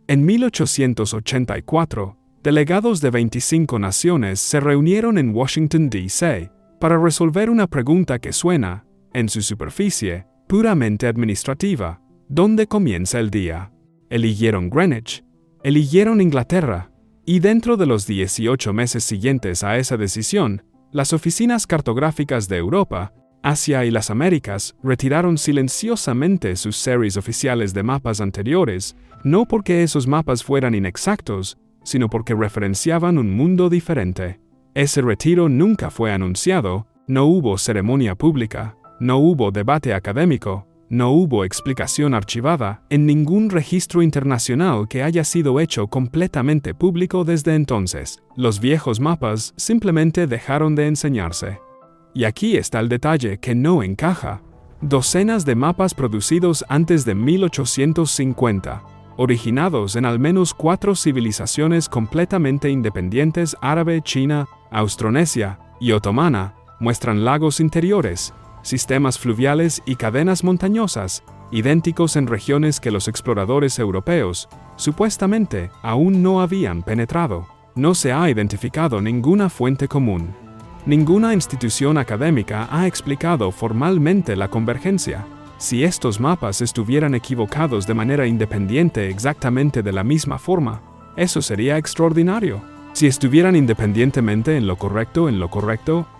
En 1884, delegados de 25 naciones se reunieron en Washington, D.C., para resolver una pregunta que suena, en su superficie, puramente administrativa: ¿dónde comienza el día? Eligieron Greenwich, eligieron Inglaterra, y dentro de los 18 meses siguientes a esa decisión, las oficinas cartográficas de Europa, Asia y las Américas retiraron silenciosamente sus series oficiales de mapas anteriores, no porque esos mapas fueran inexactos, sino porque referenciaban un mundo diferente. Ese retiro nunca fue anunciado, no hubo ceremonia pública, no hubo debate académico, no hubo explicación archivada en ningún registro internacional que haya sido hecho completamente público desde entonces. Los viejos mapas simplemente dejaron de enseñarse. Y aquí está el detalle que no encaja. Docenas de mapas producidos antes de 1850, originados en al menos 4 civilizaciones completamente independientes: árabe, china, austronesia y otomana, muestran lagos interiores, sistemas fluviales y cadenas montañosas, idénticos en regiones que los exploradores europeos, supuestamente, aún no habían penetrado. No se ha identificado ninguna fuente común. Ninguna institución académica ha explicado formalmente la convergencia. Si estos mapas estuvieran equivocados de manera independiente exactamente de la misma forma, eso sería extraordinario. Si estuvieran independientemente en lo correcto,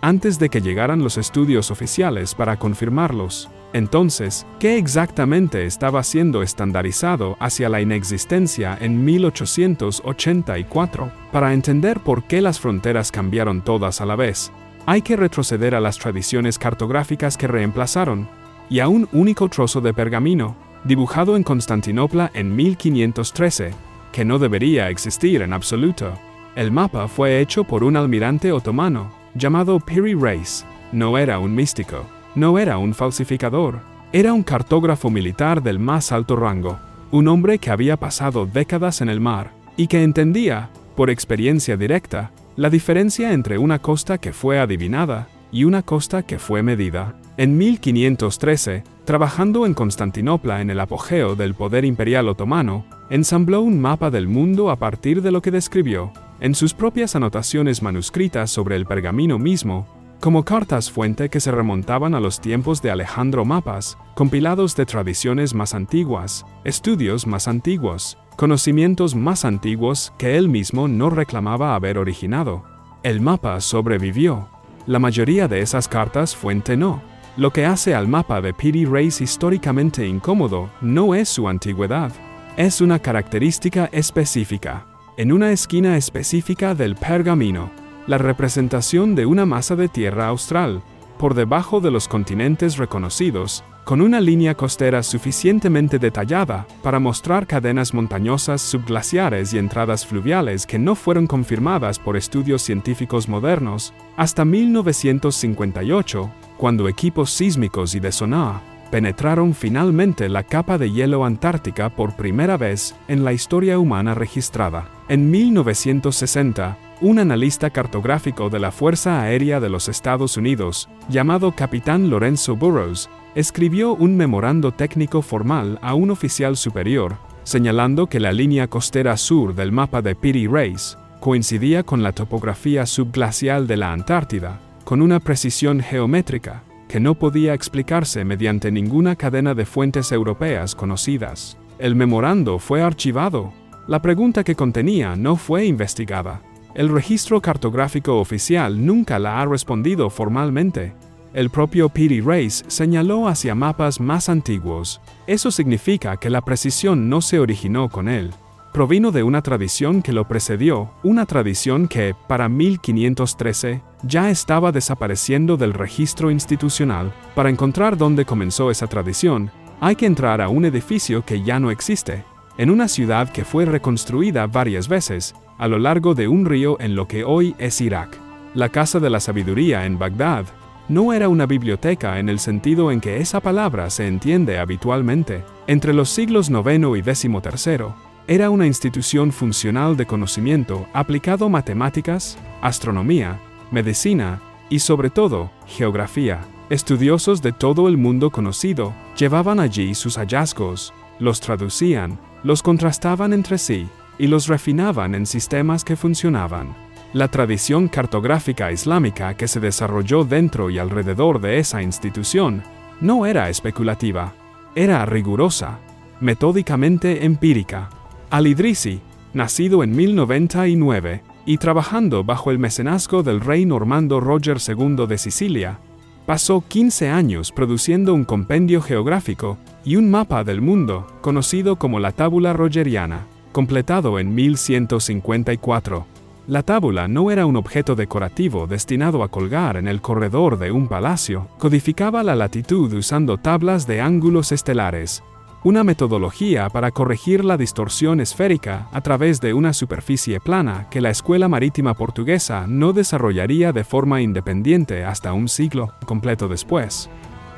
antes de que llegaran los estudios oficiales para confirmarlos, entonces, ¿qué exactamente estaba siendo estandarizado hacia la inexistencia en 1884? Para entender por qué las fronteras cambiaron todas a la vez, hay que retroceder a las tradiciones cartográficas que reemplazaron, y a un único trozo de pergamino, dibujado en Constantinopla en 1513, que no debería existir en absoluto. El mapa fue hecho por un almirante otomano, llamado Piri Reis. No era un místico, no era un falsificador, era un cartógrafo militar del más alto rango, un hombre que había pasado décadas en el mar, y que entendía, por experiencia directa, la diferencia entre una costa que fue adivinada y una costa que fue medida. En 1513, trabajando en Constantinopla en el apogeo del poder imperial otomano, ensambló un mapa del mundo a partir de lo que describió, en sus propias anotaciones manuscritas sobre el pergamino mismo, como cartas fuente que se remontaban a los tiempos de Alejandro Mapas, compilados de tradiciones más antiguas, estudios más antiguos, conocimientos más antiguos que él mismo no reclamaba haber originado. El mapa sobrevivió. La mayoría de esas cartas fuente no. Lo que hace al mapa de Piri Reis históricamente incómodo no es su antigüedad, es una característica específica, en una esquina específica del pergamino, la representación de una masa de tierra austral, por debajo de los continentes reconocidos, con una línea costera suficientemente detallada para mostrar cadenas montañosas subglaciares y entradas fluviales que no fueron confirmadas por estudios científicos modernos hasta 1958, cuando equipos sísmicos y de sonar penetraron finalmente la capa de hielo antártica por primera vez en la historia humana registrada. En 1960, un analista cartográfico de la Fuerza Aérea de los Estados Unidos, llamado Capitán Lorenzo Burroughs, escribió un memorando técnico formal a un oficial superior, señalando que la línea costera sur del mapa de Piri Reis coincidía con la topografía subglacial de la Antártida, con una precisión geométrica que no podía explicarse mediante ninguna cadena de fuentes europeas conocidas. El memorando fue archivado. La pregunta que contenía no fue investigada. El registro cartográfico oficial nunca la ha respondido formalmente. El propio Piri Reis señaló hacia mapas más antiguos. Eso significa que la precisión no se originó con él. Provino de una tradición que lo precedió, una tradición que, para 1513, ya estaba desapareciendo del registro institucional. Para encontrar dónde comenzó esa tradición, hay que entrar a un edificio que ya no existe, en una ciudad que fue reconstruida varias veces, a lo largo de un río en lo que hoy es Irak. La Casa de la Sabiduría en Bagdad no era una biblioteca en el sentido en que esa palabra se entiende habitualmente. Entre los siglos IX y XIII, era una institución funcional de conocimiento aplicado a matemáticas, astronomía, medicina y, sobre todo, geografía. Estudiosos de todo el mundo conocido llevaban allí sus hallazgos, los traducían, los contrastaban entre sí y los refinaban en sistemas que funcionaban. La tradición cartográfica islámica que se desarrolló dentro y alrededor de esa institución no era especulativa, era rigurosa, metódicamente empírica. Al-Idrisi, nacido en 1099 y trabajando bajo el mecenazgo del rey normando Roger II de Sicilia, pasó 15 años produciendo un compendio geográfico y un mapa del mundo conocido como la Tábula Rogeriana, completado en 1154. La tábula no era un objeto decorativo destinado a colgar en el corredor de un palacio, codificaba la latitud usando tablas de ángulos estelares, una metodología para corregir la distorsión esférica a través de una superficie plana que la escuela marítima portuguesa no desarrollaría de forma independiente hasta un siglo completo después.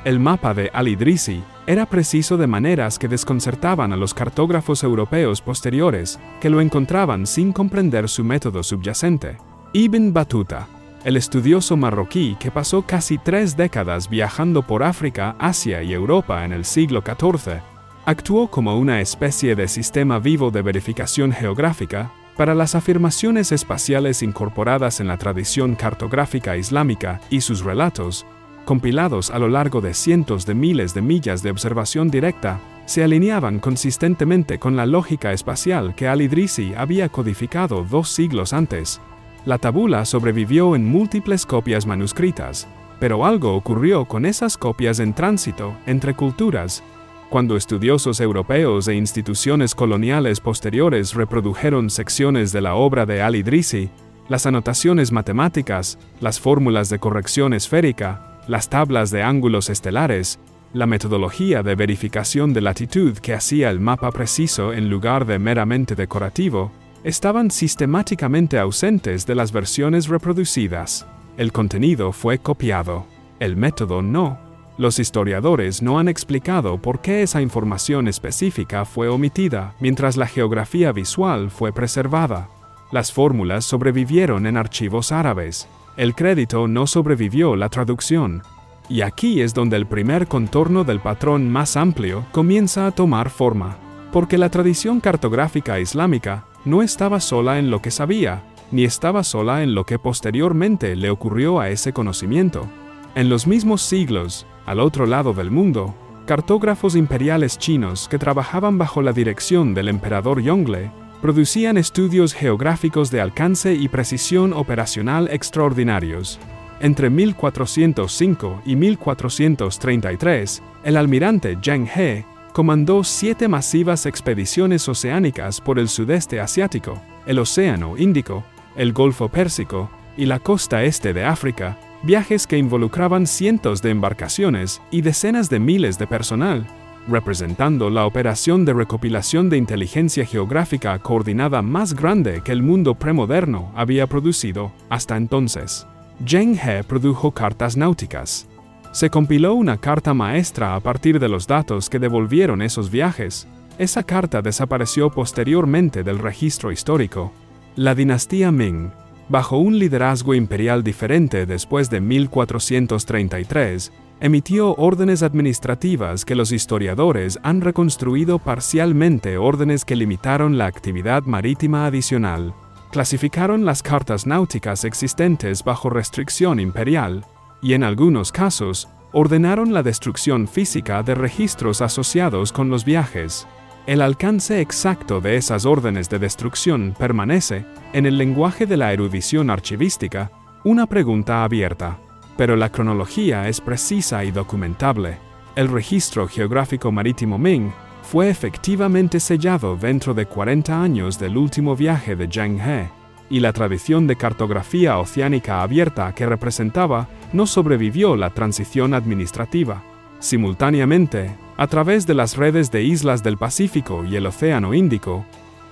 El mapa de Al-Idrisi era preciso de maneras que desconcertaban a los cartógrafos europeos posteriores, que lo encontraban sin comprender su método subyacente. Ibn Battuta, el estudioso marroquí que pasó casi 3 décadas viajando por África, Asia y Europa en el siglo XIV, actuó como una especie de sistema vivo de verificación geográfica para las afirmaciones espaciales incorporadas en la tradición cartográfica islámica y sus relatos, compilados a lo largo de cientos de miles de millas de observación directa, se alineaban consistentemente con la lógica espacial que Al-Idrisi había codificado 2 siglos antes. La tabula sobrevivió en múltiples copias manuscritas, pero algo ocurrió con esas copias en tránsito entre culturas. Cuando estudiosos europeos e instituciones coloniales posteriores reprodujeron secciones de la obra de Al-Idrisi, las anotaciones matemáticas, las fórmulas de corrección esférica, las tablas de ángulos estelares, la metodología de verificación de latitud que hacía el mapa preciso en lugar de meramente decorativo, estaban sistemáticamente ausentes de las versiones reproducidas. El contenido fue copiado, el método no. Los historiadores no han explicado por qué esa información específica fue omitida, mientras la geografía visual fue preservada. Las fórmulas sobrevivieron en archivos árabes. El crédito no sobrevivió la traducción. Y aquí es donde el primer contorno del patrón más amplio comienza a tomar forma, porque la tradición cartográfica islámica no estaba sola en lo que sabía, ni estaba sola en lo que posteriormente le ocurrió a ese conocimiento. En los mismos siglos, al otro lado del mundo, cartógrafos imperiales chinos que trabajaban bajo la dirección del emperador Yongle producían estudios geográficos de alcance y precisión operacional extraordinarios. Entre 1405 y 1433, el almirante Zheng He comandó 7 masivas expediciones oceánicas por el sudeste asiático, el Océano Índico, el Golfo Pérsico y la costa este de África, viajes que involucraban cientos de embarcaciones y decenas de miles de personal, representando la operación de recopilación de inteligencia geográfica coordinada más grande que el mundo premoderno había producido hasta entonces. Zheng He produjo cartas náuticas. Se compiló una carta maestra a partir de los datos que devolvieron esos viajes. Esa carta desapareció posteriormente del registro histórico. La dinastía Ming, bajo un liderazgo imperial diferente después de 1433, emitió órdenes administrativas que los historiadores han reconstruido parcialmente, órdenes que limitaron la actividad marítima adicional, clasificaron las cartas náuticas existentes bajo restricción imperial, y en algunos casos, ordenaron la destrucción física de registros asociados con los viajes. El alcance exacto de esas órdenes de destrucción permanece, en el lenguaje de la erudición archivística, una pregunta abierta. Pero la cronología es precisa y documentable. El registro geográfico marítimo Ming fue efectivamente sellado dentro de 40 años del último viaje de Zheng He, y la tradición de cartografía oceánica abierta que representaba no sobrevivió la transición administrativa. Simultáneamente, a través de las redes de islas del Pacífico y el Océano Índico,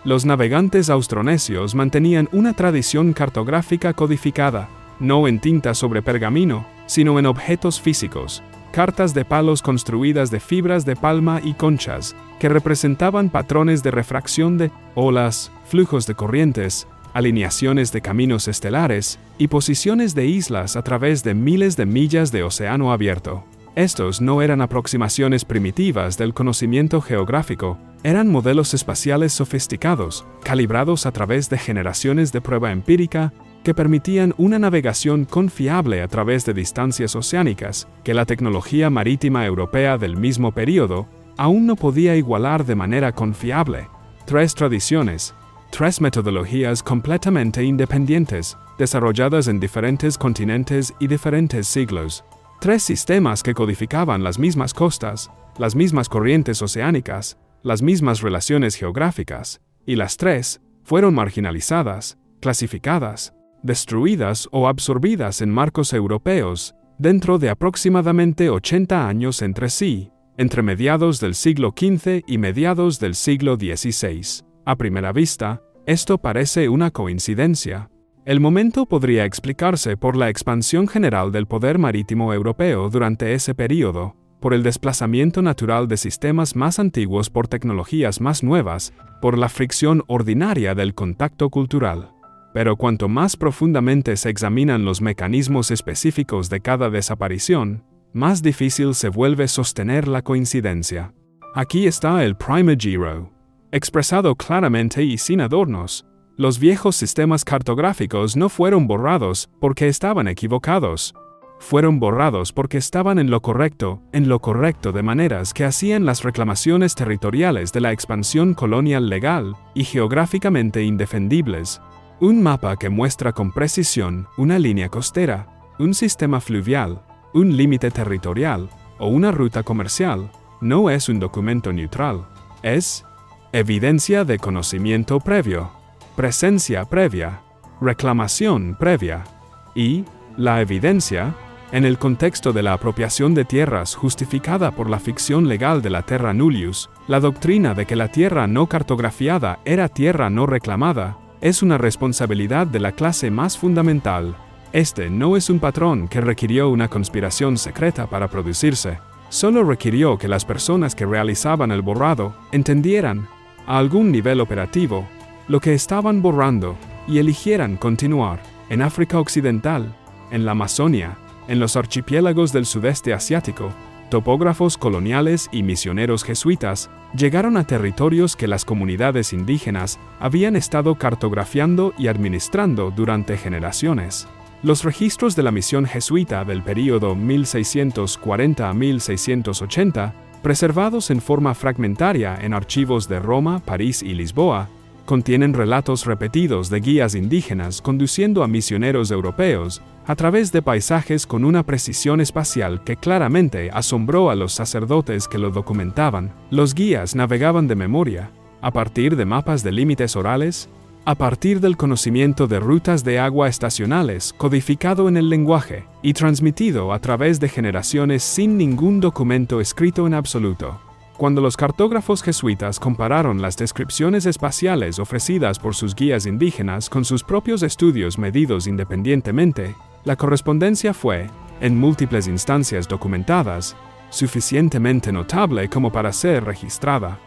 los navegantes austronesios mantenían una tradición cartográfica codificada, no en tinta sobre pergamino, sino en objetos físicos, cartas de palos construidas de fibras de palma y conchas, que representaban patrones de refracción de olas, flujos de corrientes, alineaciones de caminos estelares y posiciones de islas a través de miles de millas de océano abierto. Estos no eran aproximaciones primitivas del conocimiento geográfico, eran modelos espaciales sofisticados, calibrados a través de generaciones de prueba empírica, que permitían una navegación confiable a través de distancias oceánicas que la tecnología marítima europea del mismo período aún no podía igualar de manera confiable. 3 tradiciones, 3 metodologías completamente independientes, desarrolladas en diferentes continentes y diferentes siglos. 3 sistemas que codificaban las mismas costas, las mismas corrientes oceánicas, las mismas relaciones geográficas, y las 3 fueron marginalizadas, clasificadas, destruidas o absorbidas en marcos europeos dentro de aproximadamente 80 años entre sí, entre mediados del siglo XV y mediados del siglo XVI. A primera vista, esto parece una coincidencia. El momento podría explicarse por la expansión general del poder marítimo europeo durante ese período, por el desplazamiento natural de sistemas más antiguos por tecnologías más nuevas, por la fricción ordinaria del contacto cultural. Pero cuanto más profundamente se examinan los mecanismos específicos de cada desaparición, más difícil se vuelve sostener la coincidencia. Aquí está el prima giro. Expresado claramente y sin adornos, los viejos sistemas cartográficos no fueron borrados porque estaban equivocados. Fueron borrados porque estaban en lo correcto de maneras que hacían las reclamaciones territoriales de la expansión colonial legal y geográficamente indefendibles. Un mapa que muestra con precisión una línea costera, un sistema fluvial, un límite territorial o una ruta comercial no es un documento neutral. Es evidencia de conocimiento previo, presencia previa, reclamación previa y la evidencia, en el contexto de la apropiación de tierras justificada por la ficción legal de la terra nullius, la doctrina de que la tierra no cartografiada era tierra no reclamada, es una responsabilidad de la clase más fundamental. Este no es un patrón que requirió una conspiración secreta para producirse. Solo requirió que las personas que realizaban el borrado entendieran, a algún nivel operativo, lo que estaban borrando y eligieran continuar. En África Occidental, en la Amazonia, en los archipiélagos del sudeste asiático, topógrafos coloniales y misioneros jesuitas llegaron a territorios que las comunidades indígenas habían estado cartografiando y administrando durante generaciones. Los registros de la misión jesuita del período 1640 a 1680, preservados en forma fragmentaria en archivos de Roma, París y Lisboa, contienen relatos repetidos de guías indígenas conduciendo a misioneros europeos a través de paisajes con una precisión espacial que claramente asombró a los sacerdotes que lo documentaban. Los guías navegaban de memoria, a partir de mapas de límites orales, a partir del conocimiento de rutas de agua estacionales codificado en el lenguaje y transmitido a través de generaciones sin ningún documento escrito en absoluto. Cuando los cartógrafos jesuitas compararon las descripciones espaciales ofrecidas por sus guías indígenas con sus propios estudios medidos independientemente, la correspondencia fue, en múltiples instancias documentadas, suficientemente notable como para ser registrada.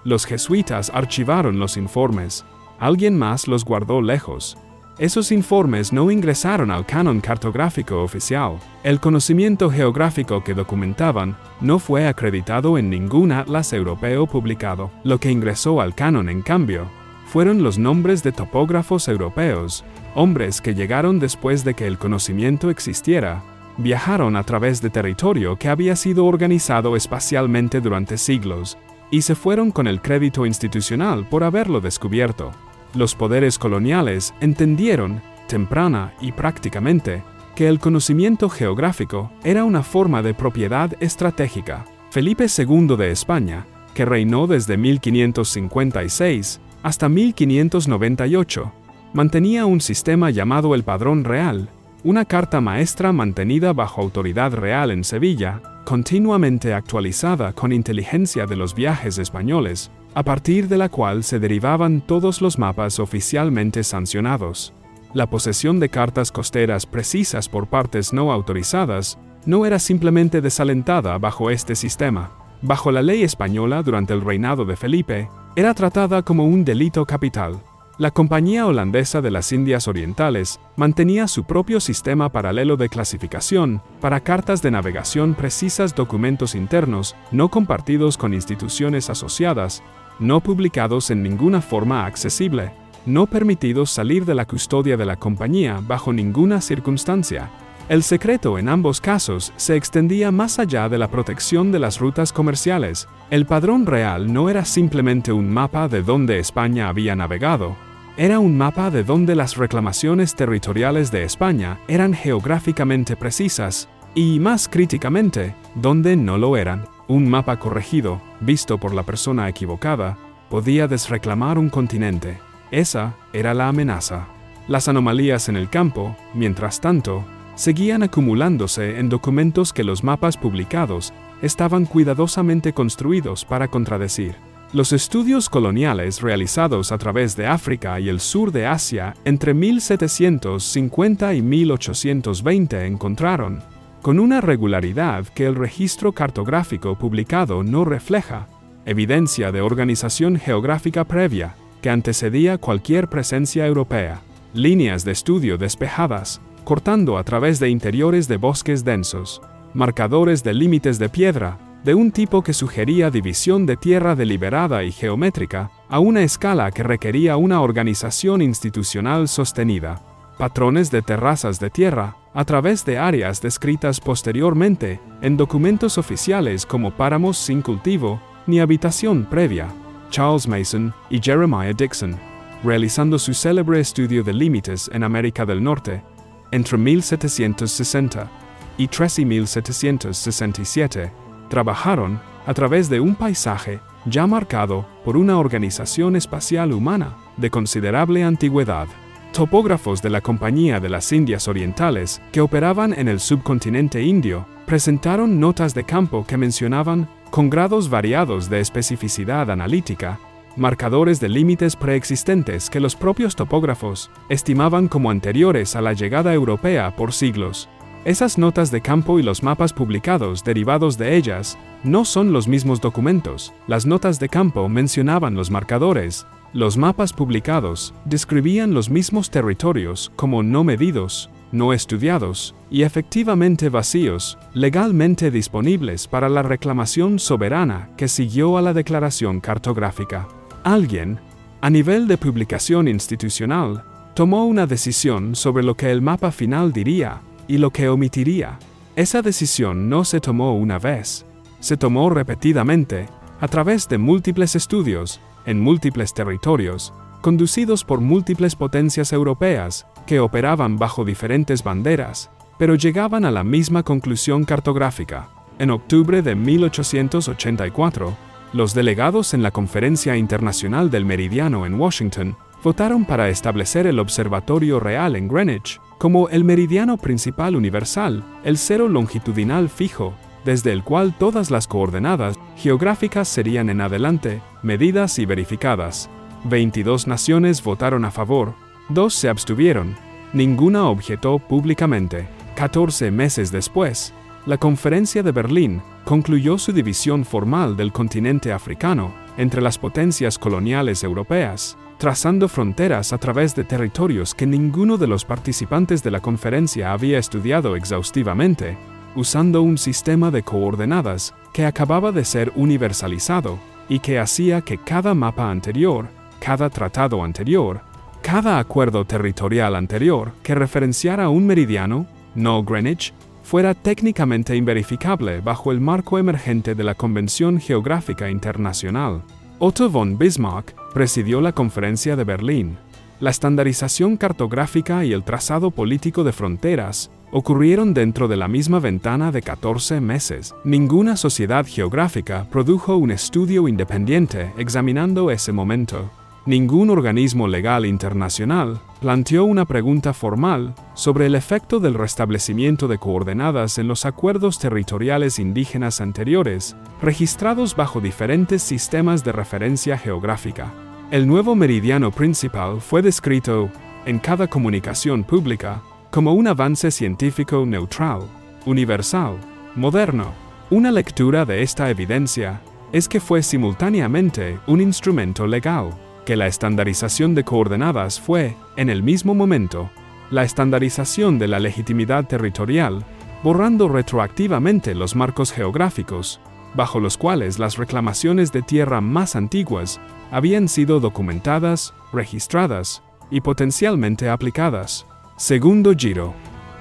Los jesuitas archivaron los informes, alguien más los guardó lejos. Esos informes no ingresaron al canon cartográfico oficial. El conocimiento geográfico que documentaban no fue acreditado en ningún atlas europeo publicado. Lo que ingresó al canon, en cambio, fueron los nombres de topógrafos europeos, hombres que llegaron después de que el conocimiento existiera, viajaron a través de territorio que había sido organizado espacialmente durante siglos, y se fueron con el crédito institucional por haberlo descubierto. Los poderes coloniales entendieron, temprana y prácticamente, que el conocimiento geográfico era una forma de propiedad estratégica. Felipe II de España, que reinó desde 1556 hasta 1598, mantenía un sistema llamado el Padrón Real, una carta maestra mantenida bajo autoridad real en Sevilla, continuamente actualizada con inteligencia de los viajes españoles, a partir de la cual se derivaban todos los mapas oficialmente sancionados. La posesión de cartas costeras precisas por partes no autorizadas no era simplemente desalentada bajo este sistema. Bajo la ley española durante el reinado de Felipe, era tratada como un delito capital. La Compañía Holandesa de las Indias Orientales mantenía su propio sistema paralelo de clasificación para cartas de navegación precisas, documentos internos no compartidos con instituciones asociadas, no publicados en ninguna forma accesible, no permitidos salir de la custodia de la compañía bajo ninguna circunstancia. El secreto en ambos casos se extendía más allá de la protección de las rutas comerciales. El padrón real no era simplemente un mapa de dónde España había navegado. Era un mapa de donde las reclamaciones territoriales de España eran geográficamente precisas y, más críticamente, donde no lo eran. Un mapa corregido, visto por la persona equivocada, podía desreclamar un continente. Esa era la amenaza. Las anomalías en el campo, mientras tanto, seguían acumulándose en documentos que los mapas publicados estaban cuidadosamente construidos para contradecir. Los estudios coloniales realizados a través de África y el sur de Asia entre 1750 y 1820 encontraron, con una regularidad que el registro cartográfico publicado no refleja, evidencia de organización geográfica previa que antecedía cualquier presencia europea, líneas de estudio despejadas, cortando a través de interiores de bosques densos, marcadores de límites de piedra, de un tipo que sugería división de tierra deliberada y geométrica a una escala que requería una organización institucional sostenida, patrones de terrazas de tierra a través de áreas descritas posteriormente en documentos oficiales como páramos sin cultivo ni habitación previa. Charles Mason y Jeremiah Dixon, realizando su célebre estudio de límites en América del Norte entre 1760 y 1767, trabajaron a través de un paisaje ya marcado por una organización espacial humana de considerable antigüedad. Topógrafos de la Compañía de las Indias Orientales que operaban en el subcontinente indio presentaron notas de campo que mencionaban, con grados variados de especificidad analítica, marcadores de límites preexistentes que los propios topógrafos estimaban como anteriores a la llegada europea por siglos. Esas notas de campo y los mapas publicados derivados de ellas no son los mismos documentos. Las notas de campo mencionaban los marcadores. Los mapas publicados describían los mismos territorios como no medidos, no estudiados y efectivamente vacíos, legalmente disponibles para la reclamación soberana que siguió a la declaración cartográfica. Alguien, a nivel de publicación institucional, tomó una decisión sobre lo que el mapa final diría y lo que omitiría. Esa decisión no se tomó una vez, se tomó repetidamente, a través de múltiples estudios, en múltiples territorios, conducidos por múltiples potencias europeas que operaban bajo diferentes banderas, pero llegaban a la misma conclusión cartográfica. En octubre de 1884, los delegados en la Conferencia Internacional del Meridiano en Washington votaron para establecer el Observatorio Real en Greenwich como el meridiano principal universal, el cero longitudinal fijo, desde el cual todas las coordenadas geográficas serían en adelante medidas y verificadas. 22 naciones votaron a favor, 2 se abstuvieron, ninguna objetó públicamente. 14 meses después, la Conferencia de Berlín concluyó su división formal del continente africano entre las potencias coloniales europeas, trazando fronteras a través de territorios que ninguno de los participantes de la conferencia había estudiado exhaustivamente, usando un sistema de coordenadas que acababa de ser universalizado y que hacía que cada mapa anterior, cada tratado anterior, cada acuerdo territorial anterior que referenciara un meridiano, no Greenwich, fuera técnicamente inverificable bajo el marco emergente de la Convención Geográfica Internacional. Otto von Bismarck presidió la Conferencia de Berlín. La estandarización cartográfica y el trazado político de fronteras ocurrieron dentro de la misma ventana de 14 meses. Ninguna sociedad geográfica produjo un estudio independiente examinando ese momento. Ningún organismo legal internacional planteó una pregunta formal sobre el efecto del restablecimiento de coordenadas en los acuerdos territoriales indígenas anteriores, registrados bajo diferentes sistemas de referencia geográfica. El nuevo meridiano principal fue descrito, en cada comunicación pública, como un avance científico neutral, universal, moderno. Una lectura de esta evidencia es que fue simultáneamente un instrumento legal. que la estandarización de coordenadas fue, en el mismo momento, la estandarización de la legitimidad territorial, borrando retroactivamente los marcos geográficos, bajo los cuales las reclamaciones de tierra más antiguas habían sido documentadas, registradas y potencialmente aplicadas. Segundo giro.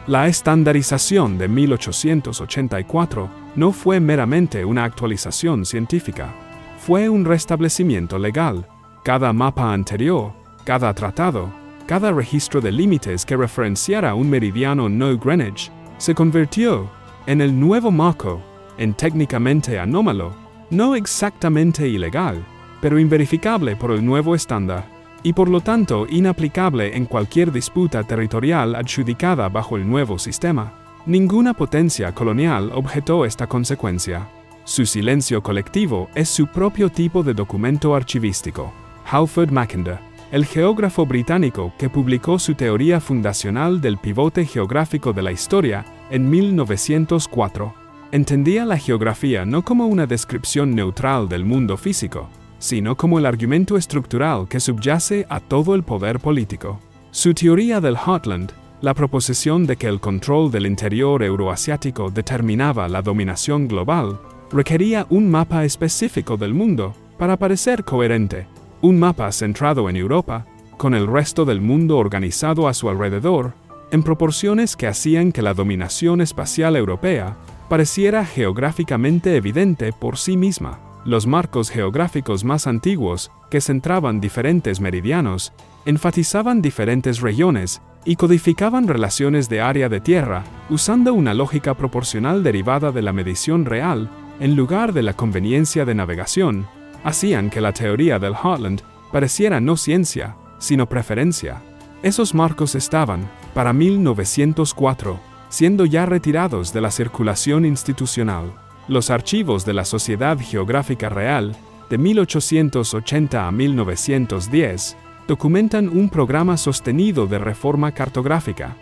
La estandarización de 1884 no fue meramente una actualización científica, fue un restablecimiento legal. Cada mapa anterior, cada tratado, cada registro de límites que referenciara un meridiano no Greenwich, se convirtió, en el nuevo marco, en técnicamente anómalo, no exactamente ilegal, pero inverificable por el nuevo estándar, y por lo tanto inaplicable en cualquier disputa territorial adjudicada bajo el nuevo sistema. Ninguna potencia colonial objetó esta consecuencia. Su silencio colectivo es su propio tipo de documento archivístico. Halford Mackinder, el geógrafo británico que publicó su teoría fundacional del pivote geográfico de la historia en 1904, entendía la geografía no como una descripción neutral del mundo físico, sino como el argumento estructural que subyace a todo el poder político. Su teoría del Heartland, la proposición de que el control del interior euroasiático determinaba la dominación global, requería un mapa específico del mundo para parecer coherente, un mapa centrado en Europa, con el resto del mundo organizado a su alrededor, en proporciones que hacían que la dominación espacial europea pareciera geográficamente evidente por sí misma. Los marcos geográficos más antiguos, que centraban diferentes meridianos, enfatizaban diferentes regiones y codificaban relaciones de área de tierra usando una lógica proporcional derivada de la medición real en lugar de la conveniencia de navegación, hacían que la teoría del Heartland pareciera no ciencia, sino preferencia. Esos marcos estaban, para 1904, siendo ya retirados de la circulación institucional. Los archivos de la Sociedad Geográfica Real, de 1880 a 1910, documentan un programa sostenido de reforma cartográfica.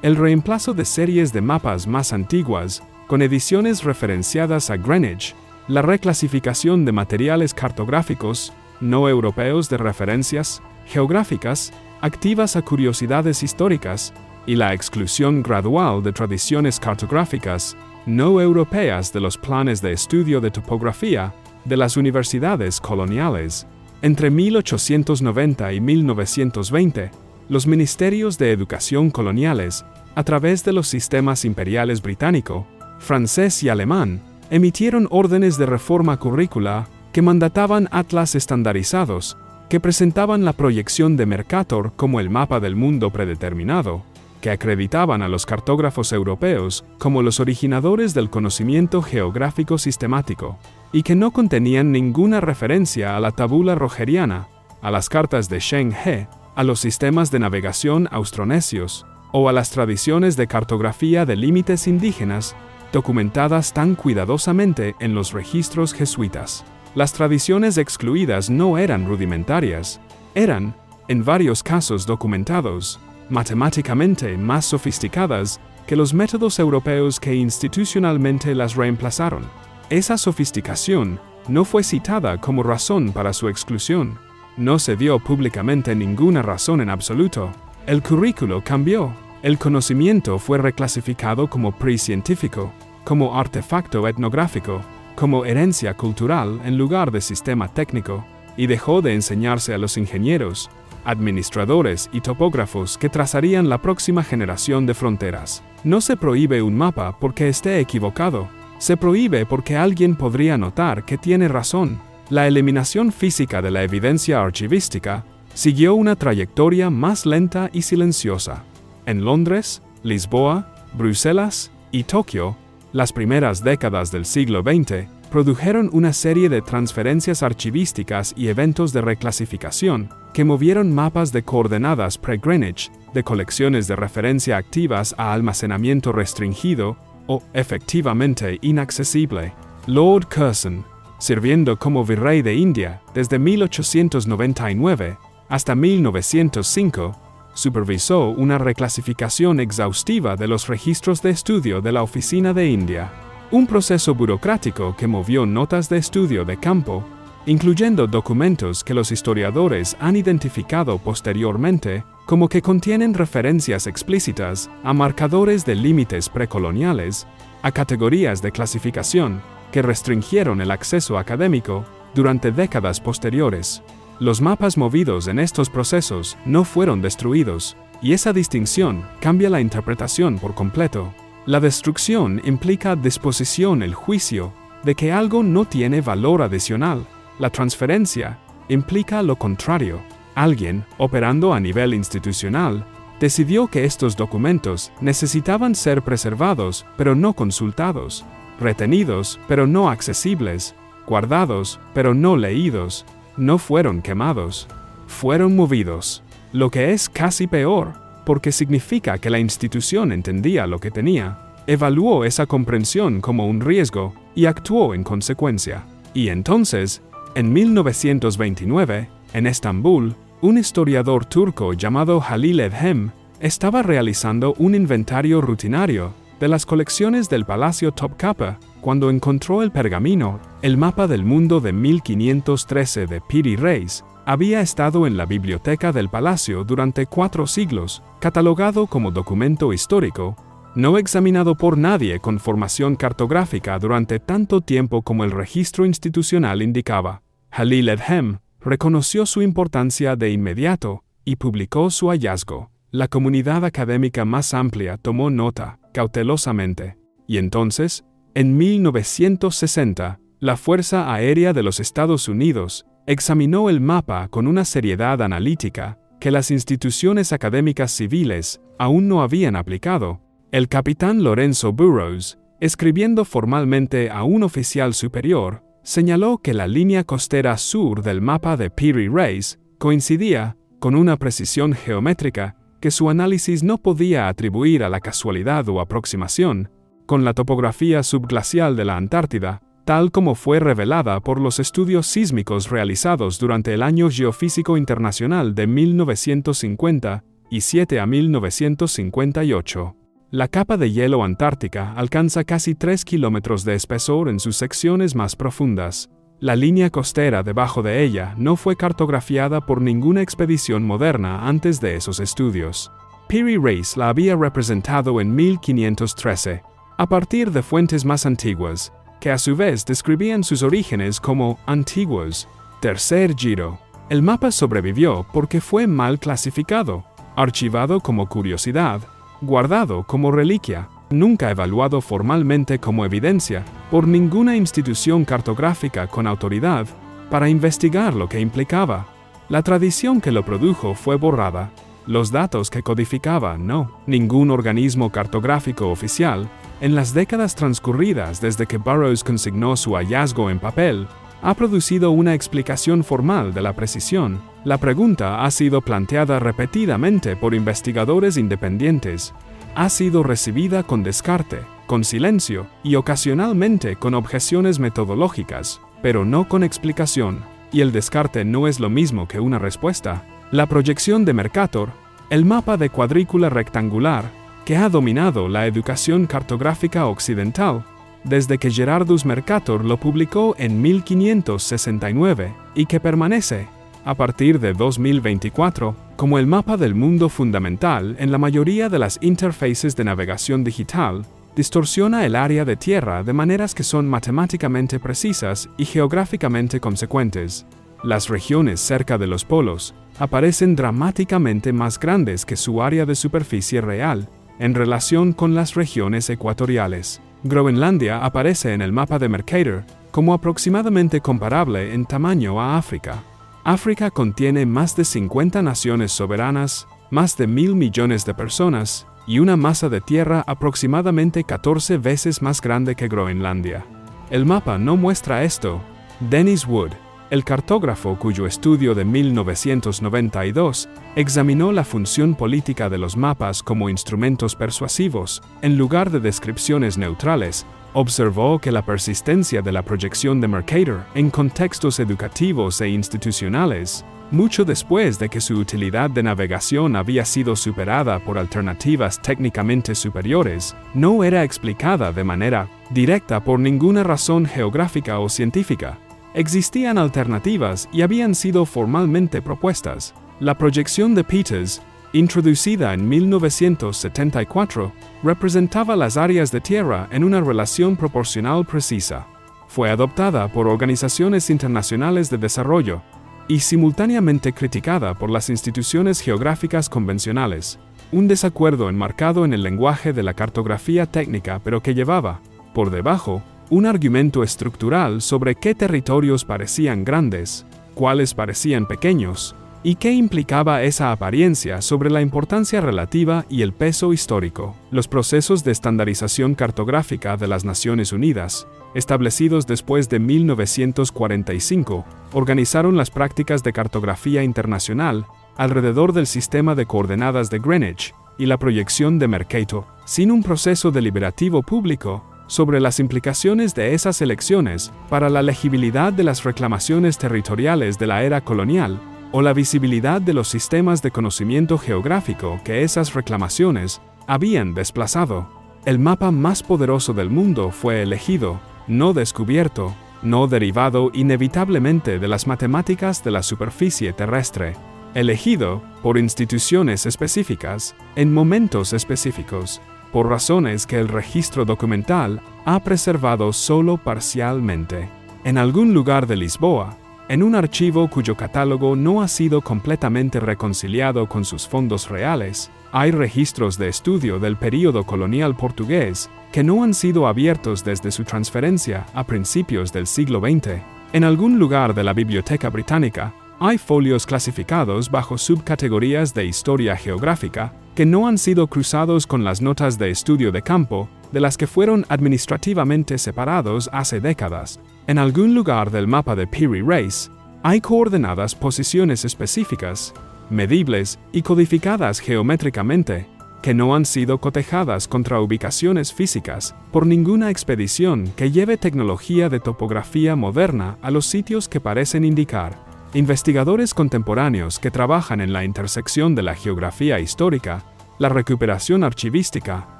El reemplazo de series de mapas más antiguas, con ediciones referenciadas a Greenwich, la reclasificación de materiales cartográficos, no europeos de referencias geográficas, activas a curiosidades históricas, y la exclusión gradual de tradiciones cartográficas, no europeas de los planes de estudio de topografía de las universidades coloniales. Entre 1890 y 1920, los ministerios de educación coloniales, a través de los sistemas imperiales británico, francés y alemán, emitieron órdenes de reforma curricular que mandataban atlas estandarizados, que presentaban la proyección de Mercator como el mapa del mundo predeterminado, que acreditaban a los cartógrafos europeos como los originadores del conocimiento geográfico sistemático, y que no contenían ninguna referencia a la tabula rogeriana, a las cartas de Zheng He, a los sistemas de navegación austronesios, o a las tradiciones de cartografía de límites indígenas, documentadas tan cuidadosamente en los registros jesuitas. Las tradiciones excluidas no eran rudimentarias, eran, en varios casos documentados, matemáticamente más sofisticadas que los métodos europeos que institucionalmente las reemplazaron. Esa sofisticación no fue citada como razón para su exclusión. No se dio públicamente ninguna razón en absoluto. El currículo cambió. El conocimiento fue reclasificado como precientífico, como artefacto etnográfico, como herencia cultural en lugar de sistema técnico, y dejó de enseñarse a los ingenieros, administradores y topógrafos que trazarían la próxima generación de fronteras. No se prohíbe un mapa porque esté equivocado, se prohíbe porque alguien podría notar que tiene razón. La eliminación física de la evidencia archivística siguió una trayectoria más lenta y silenciosa. En Londres, Lisboa, Bruselas y Tokio, las primeras décadas del siglo XX produjeron una serie de transferencias archivísticas y eventos de reclasificación que movieron mapas de coordenadas pre-Greenwich de colecciones de referencia activas a almacenamiento restringido o efectivamente inaccesible. Lord Curzon, sirviendo como virrey de India desde 1899 hasta 1905, supervisó una reclasificación exhaustiva de los registros de estudio de la Oficina de India, un proceso burocrático que movió notas de estudio de campo incluyendo documentos que los historiadores han identificado posteriormente como que contienen referencias explícitas a marcadores de límites precoloniales, a categorías de clasificación que restringieron el acceso académico durante décadas posteriores. Los mapas movidos en estos procesos no fueron destruidos, y esa distinción cambia la interpretación por completo. La destrucción implica disposición, el juicio de que algo no tiene valor adicional. La transferencia implica lo contrario. Alguien, operando a nivel institucional, decidió que estos documentos necesitaban ser preservados pero no consultados, retenidos pero no accesibles, guardados pero no leídos. No fueron quemados, fueron movidos, lo que es casi peor, porque significa que la institución entendía lo que tenía, evaluó esa comprensión como un riesgo y actuó en consecuencia. Y entonces, en 1929, en Estambul, un historiador turco llamado Halil Edhem estaba realizando un inventario rutinario de las colecciones del Palacio Topkapı cuando encontró el pergamino. El mapa del mundo de 1513 de Piri Reis había estado en la biblioteca del palacio durante 4 siglos, catalogado como documento histórico, no examinado por nadie con formación cartográfica durante tanto tiempo como el registro institucional indicaba. Halil Edhem reconoció su importancia de inmediato y publicó su hallazgo. La comunidad académica más amplia tomó nota, cautelosamente. Y entonces, en 1960, la Fuerza Aérea de los Estados Unidos examinó el mapa con una seriedad analítica que las instituciones académicas civiles aún no habían aplicado. El capitán Lorenzo Burroughs, escribiendo formalmente a un oficial superior, señaló que la línea costera sur del mapa de Piri Reis coincidía, con una precisión geométrica que su análisis no podía atribuir a la casualidad o aproximación, con la topografía subglacial de la Antártida, tal como fue revelada por los estudios sísmicos realizados durante el Año Geofísico Internacional de 1957 a 1958. La capa de hielo antártica alcanza casi 3 kilómetros de espesor en sus secciones más profundas. La línea costera debajo de ella no fue cartografiada por ninguna expedición moderna antes de esos estudios. Piri Reis la había representado en 1513, a partir de fuentes más antiguas, que a su vez describían sus orígenes como antiguos. Tercer giro. El mapa sobrevivió porque fue mal clasificado, archivado como curiosidad, guardado como reliquia, nunca evaluado formalmente como evidencia por ninguna institución cartográfica con autoridad para investigar lo que implicaba. La tradición que lo produjo fue borrada. Los datos que codificaba no. Ningún organismo cartográfico oficial, en las décadas transcurridas desde que Burroughs consignó su hallazgo en papel, ha producido una explicación formal de la precisión. La pregunta ha sido planteada repetidamente por investigadores independientes. Ha sido recibida con descarte, con silencio y ocasionalmente con objeciones metodológicas, pero no con explicación. Y el descarte no es lo mismo que una respuesta. La proyección de Mercator, el mapa de cuadrícula rectangular, que ha dominado la educación cartográfica occidental, desde que Gerardus Mercator lo publicó en 1569 y que permanece, a partir de 2024, como el mapa del mundo fundamental en la mayoría de las interfaces de navegación digital, distorsiona el área de tierra de maneras que son matemáticamente precisas y geográficamente consecuentes. Las regiones cerca de los polos aparecen dramáticamente más grandes que su área de superficie real en relación con las regiones ecuatoriales. Groenlandia aparece en el mapa de Mercator como aproximadamente comparable en tamaño a África. África contiene más de 50 naciones soberanas, más de 1.000 millones de personas y una masa de tierra aproximadamente 14 veces más grande que Groenlandia. El mapa no muestra esto. Dennis Wood, el cartógrafo cuyo estudio de 1992 examinó la función política de los mapas como instrumentos persuasivos, en lugar de descripciones neutrales, observó que la persistencia de la proyección de Mercator en contextos educativos e institucionales, mucho después de que su utilidad de navegación había sido superada por alternativas técnicamente superiores, no era explicada de manera directa por ninguna razón geográfica o científica. Existían alternativas y habían sido formalmente propuestas. La proyección de Peters, introducida en 1974, representaba las áreas de tierra en una relación proporcional precisa. Fue adoptada por organizaciones internacionales de desarrollo y simultáneamente criticada por las instituciones geográficas convencionales. Un desacuerdo enmarcado en el lenguaje de la cartografía técnica, pero que llevaba, por debajo, un argumento estructural sobre qué territorios parecían grandes, cuáles parecían pequeños, y qué implicaba esa apariencia sobre la importancia relativa y el peso histórico. Los procesos de estandarización cartográfica de las Naciones Unidas, establecidos después de 1945, organizaron las prácticas de cartografía internacional alrededor del sistema de coordenadas de Greenwich y la proyección de Mercator, sin un proceso deliberativo público sobre las implicaciones de esas elecciones para la legibilidad de las reclamaciones territoriales de la era colonial o la visibilidad de los sistemas de conocimiento geográfico que esas reclamaciones habían desplazado. El mapa más poderoso del mundo fue elegido, no descubierto, no derivado inevitablemente de las matemáticas de la superficie terrestre, elegido por instituciones específicas, en momentos específicos, por razones que el registro documental ha preservado solo parcialmente. En algún lugar de Lisboa, en un archivo cuyo catálogo no ha sido completamente reconciliado con sus fondos reales, hay registros de estudio del período colonial portugués que no han sido abiertos desde su transferencia a principios del siglo XX. En algún lugar de la Biblioteca Británica, hay folios clasificados bajo subcategorías de historia geográfica que no han sido cruzados con las notas de estudio de campo de las que fueron administrativamente separados hace décadas. En algún lugar del mapa de Piri Reis, hay coordenadas posiciones específicas, medibles y codificadas geométricamente, que no han sido cotejadas contra ubicaciones físicas por ninguna expedición que lleve tecnología de topografía moderna a los sitios que parecen indicar. Investigadores contemporáneos que trabajan en la intersección de la geografía histórica, la recuperación archivística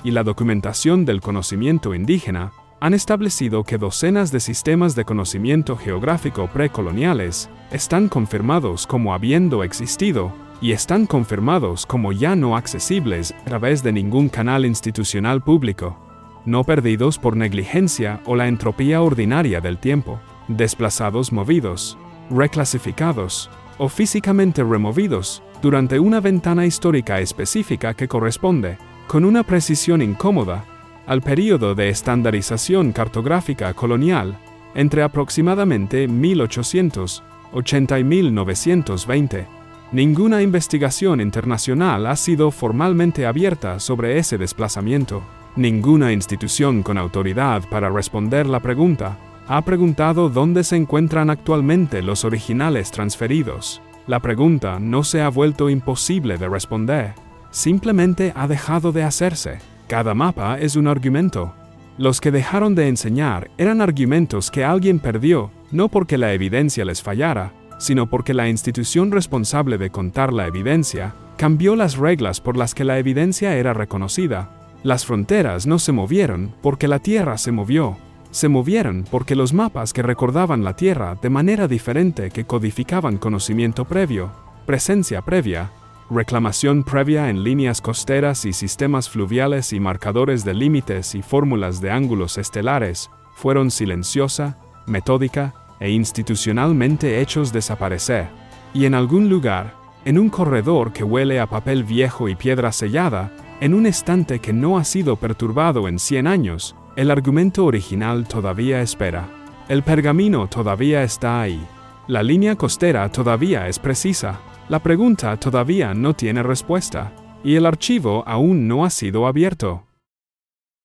y la documentación del conocimiento indígena han establecido que docenas de sistemas de conocimiento geográfico precoloniales están confirmados como habiendo existido y están confirmados como ya no accesibles a través de ningún canal institucional público, no perdidos por negligencia o la entropía ordinaria del tiempo, desplazados, movidos, reclasificados o físicamente removidos durante una ventana histórica específica que corresponde, con una precisión incómoda, al período de estandarización cartográfica colonial entre aproximadamente 1880 y 1920. Ninguna investigación internacional ha sido formalmente abierta sobre ese desplazamiento. Ninguna institución con autoridad para responder la pregunta ha preguntado dónde se encuentran actualmente los originales transferidos. La pregunta no se ha vuelto imposible de responder, simplemente ha dejado de hacerse. Cada mapa es un argumento. Los que dejaron de enseñar eran argumentos que alguien perdió, no porque la evidencia les fallara, sino porque la institución responsable de contar la evidencia cambió las reglas por las que la evidencia era reconocida. Las fronteras no se movieron porque la Tierra se movió. Se movieron porque los mapas que recordaban la Tierra de manera diferente que codificaban conocimiento previo, presencia previa, reclamación previa en líneas costeras y sistemas fluviales y marcadores de límites y fórmulas de ángulos estelares, fueron silenciosa, metódica e institucionalmente hechos desaparecer. Y en algún lugar, en un corredor que huele a papel viejo y piedra sellada, en un estante que no ha sido perturbado en 100 años, el argumento original todavía espera. El pergamino todavía está ahí. La línea costera todavía es precisa. La pregunta todavía no tiene respuesta. Y el archivo aún no ha sido abierto.